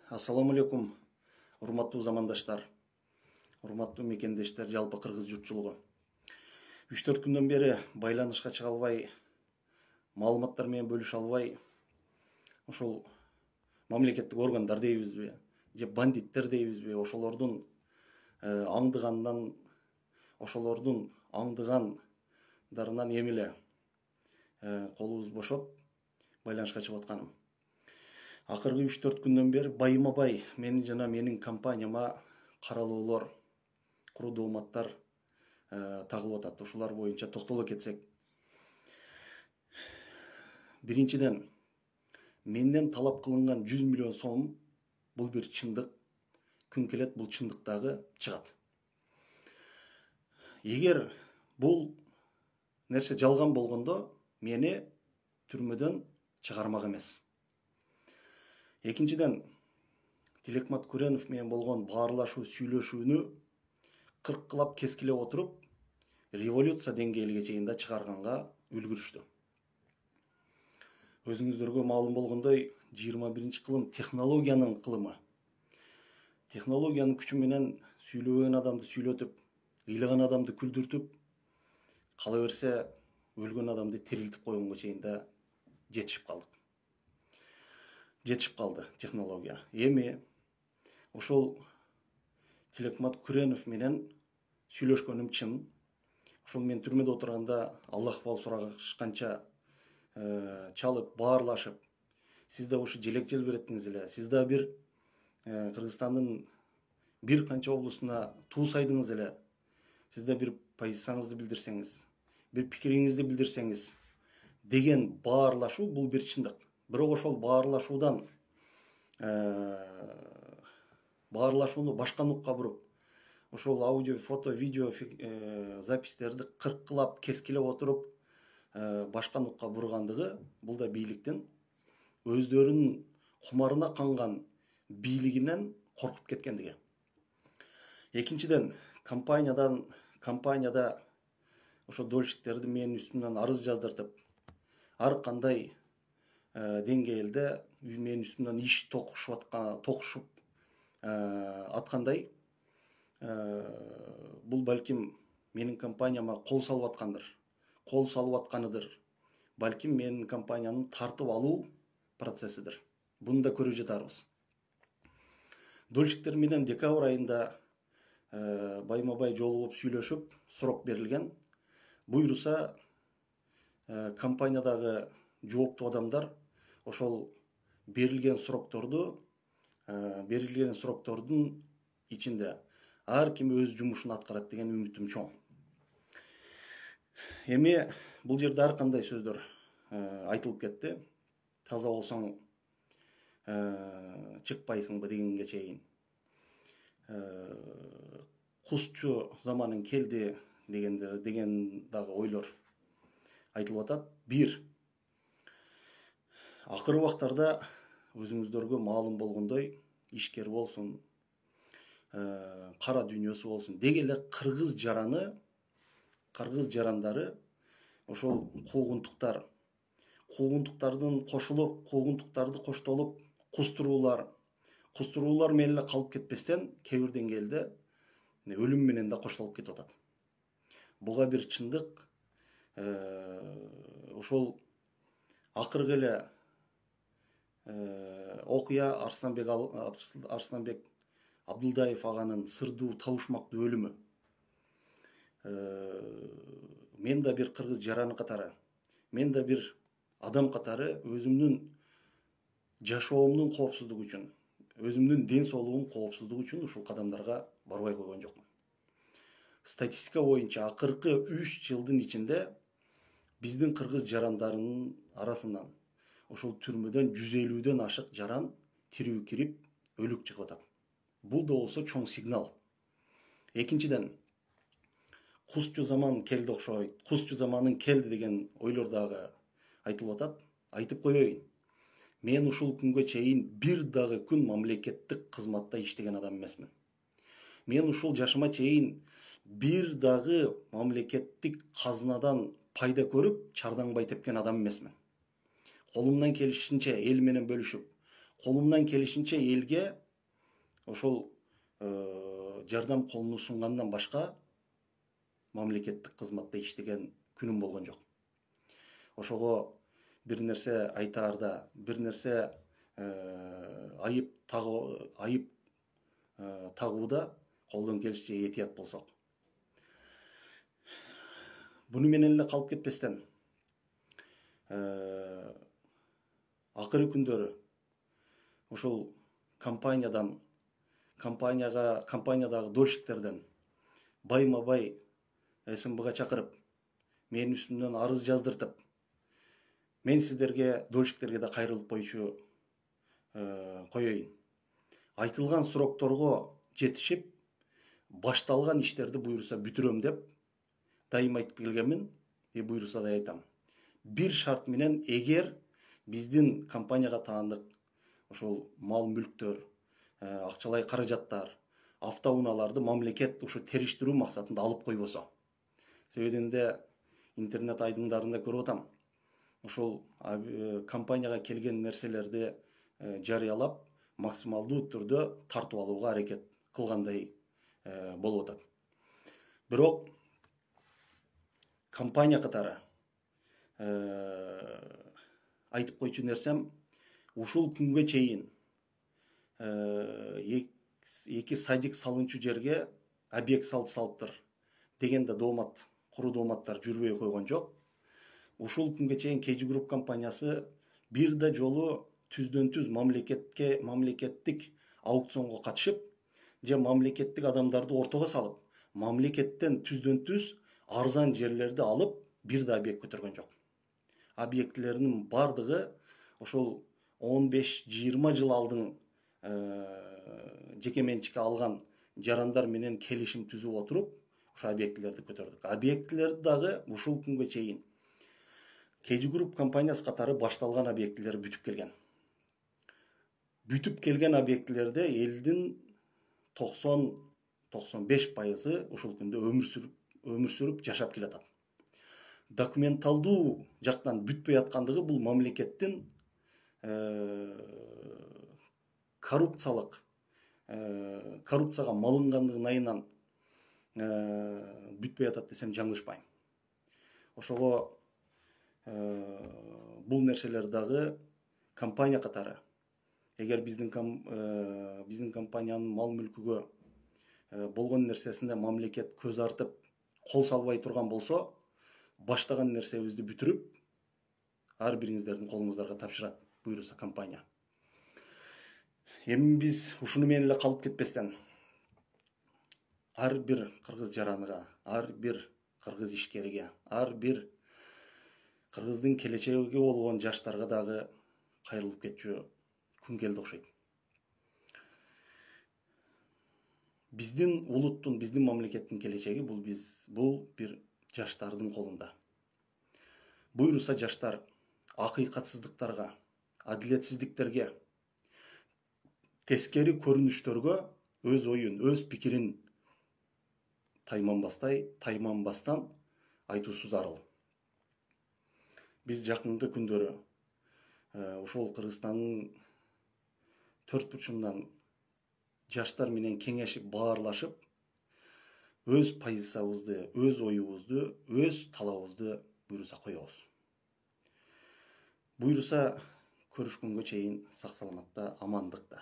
Ассаламу алейкум, урматтуу замандаштар, урматтуу мекендештер, жалпы кыргыз журтчулугу. 3-4 күндөн бери байланышка чыга албай, маалыматтар менен бөлүшө албай, ушул мамлекеттик органдар дейбизби, же бандиттер дейбизби, ошолордун аңдыганынан, ошолордун аңдыгандарынан эми эле колубуз бошоп байланышка чыгып атканым. Акыркы 3-4 күндөн бери байыма бай менин жана менин компанияма каралоолор, куру дооматтар тагылып атат. Ушулар боюнча токтоло кетсек. Биринчиден, менден талап кылынган 100 миллион сом бул бир чындык. Күн келет бул чындыктагы чыгат. Эгер бул нерсе жалган болгондо, мени түрмөдөн чыгармак эмес. Экинчиден, Тилекмат Күренов менен болгон баарлашуу сүйлөшүүнү кыркылап кескилеп отуруп, революция деңгээлиге чейин да чыгарганга үлгүрүштү. Өзүңүздөргө маалым болгондой, 21-кылым технологиянын кылымы. Технологиянын күчү менен сүйлөгөн адамды сүйлөтүп, ыйлаган адамды күлдүртүп, кала берсе өлгөн адамды тирилтип койгонго чейин да жетишип калды технология. Эми ошол Тилекмат Күренов менен сүйлөшкөнүм чын. Ошол мен түрмөдө отурганда Аллах акбал сурашканча чалып, баарлашып, сиз да ушу желек желбиреттиңиз эле, сиз да бир Кыргызстандын бир канча облусуна туу сайдыңыз эле, сиз да бир позицияңызды билдирсеңиз, бир пикириңизди билдирсеңиз деген баарлашуу бул бир чындык. Бирок ошол баарлашууну башка нукка буруп, ошол аудио, фото, видео запистерди кыркылап, кескилеп отуруп, башка нукка бургандыгы бул да бийликтин өздөрүнүн кумарына канган бийлигинен коркуп кеткендиги. Экинчиден, компанияда ошо дольщиктерди менин үстүмөн арыз жаздыртып, ар кандай деңгээлде менин үстүмөн иш токушуп аткандай, бул балким менин компанияма кол салып атканыдыр. Балким менин компанияны тартып алуу процессидир. Буну да көрүп жатарбыз. Дольщиктер менен декабрь айында байма бай жолугуп сүйлөшүп, срок берилген. Буйруса компаниядагы жооптуу адамдар ошол берилген сроктордун ичинде ар ким өз жумушун аткарат деген үмүтүм чоң. Эми бул жерде ар кандай сөздөр айтылып кетти. Таза болсоң чыкпайсыңбы дегенге чейин. Кузчу заманың келди деген дагы ойлор айтылып атат. Бир, акыркы убактарда өзүңүздөргө маалым болгондой, ишкер болсун, кара дүйнөсү болсун, деги эле кыргыз жарандары ошол куугунтуктардын куугунтуктарды коштолуп, кустуруулар менен эле калып кетпестен, кээ бир деңгээлде өлүм менен да коштолуп кетип атат. Буга бир чындык, ошол акыркы эле окуя Арсланбек Абдылдаев аганын сырдуу, табышмактуу өлүмү. Мен да бир кыргыз жараны катары, мен да бир адам катары өзүмдүн жашоомдун коопсуздугу үчүн, өзүмдүн ден соолугум коопсуздугу үчүн ушул кадамдарга барбай койгон жокмун. Статистика боюнча акыркы 3 жылдын ичинде биздин кыргыз жарандарынын арасынан ошол түрмөдөн 150дөн ашык жаран тирүү кирип, өлүк чыгып атат. Бул да болсо чоң сигнал. Экинчиден, кузчу заман келди окшойт, кузчу заманын келди деген ойлор дагы айтылып атат. Айтып коеюн. Мен ушул күнгө чейин бир дагы күн мамлекеттик кызматта иштеген адам эмесмин. Мен ушул жашыма чейин бир дагы мамлекеттик казынадан пайда көрүп, чардаңбай тепкен адам эмесмин. Колумдан келишинче эл менен бөлүшүп, колумдан келишинче элге ошол жардам колун сунгандан башка мамлекеттик кызматта иштеген күнүм болгон жок. Ошого бир нерсе айтаарда, бир нерсе айып тагууда колдон келишинче этият болсок. Буну менен эле калып кетпестен акыркы күндөрү ошол компаниядагы дольщиктерден байма бай СМБга чакырып, менин үстүмдөн арыз жаздыртып, мен сиздерге дольщиктерге да кайрылып коеюн. Айтылган срокторго жетишип, башталган иштерди буюрса бүтүрөм деп дайым айтып келгенмин, буюрса да айтам. Bir шарт менен, эгер биздин компанияга таандык ошол мал мүлктөр, акчалай каражаттар, автоунааларды мамлекет ушу териштирүү максатында алып койбосо. Себебинде интернет айдыңдарында көрүп атам. Ошол компанияга келген нерселерди жарыялап, максималдуу түрдө тартып алууга аракет кылгандай болуп атат. Бирок компания катары айтып койчу нерсем, ушул күнгө чейин эки садик салынчу жерге объект салыптыр дегенде куруу дооматтар жүрбөй койгон жок. Ушул күнгө чейин KG Group компаниясы бир да жолу түздөн түз мамлекеттик аукционго катышып, же мамлекеттик адамдарды ортого салып, мамлекеттен түздөн түз арзан жерлерди алып, бир да объект көтөргөн жок. Объектилеринин бардыгы ошол 15-20 жыл алдын жеке менчикке алган жарандар менен келишим түзүп отуруп, ошо объектилерди көтөрдүк. Объектилерди дагы ушул күнгө чейин KG Group компаниясы катары башталган объектилер бүтүп келген. Бүтүп келген объектилерде элдин 90-95% ушул күндө өмүр сүрүп жашап келатат. Документалдуу жактан бүтпөй аткандыгы бул мамлекеттин коррупцияга малынгандыгын айынан бүтпөй атат десем жаңылышпайм. Ошого бул нерселер дагы компания катары, эгер биздин компаниянын мал мүлкүгө болгон нерсесине мамлекет көз артып, кол салбай турган болсо, баштаган нерсебизди бүтүрүп, ар бириңиздердин колуңуздарга тапшырат, буюрса компания. Эми биз ушуну менен эле калып кетпестен, ар бир кыргыз жараныга, ар бир кыргыз ишкериге, ар бир кыргыздын келечеги болгон жаштарга дагы кайрылып кетчү күн келди окшойт. Биздин улуттун, биздин мамлекеттин келечеги бул бир жаштардын колунда. Буюрса жаштар акыйкатсыздыктарга, адилетсиздиктерге, тескери көрүнүштөргө өз оюн, өз пикирин тайманбастан айтуусу зарыл. Биз жакынкы күндөрү ошол Кыргызстандын төрт бурчунан жаштар менен кеңешип, баарлашып, өз позициябызды, өз оюбузду, өз талабыбызды буюрса коебуз. Буюрса көрүшкөнгө чейин сак саламатта, амандыкта.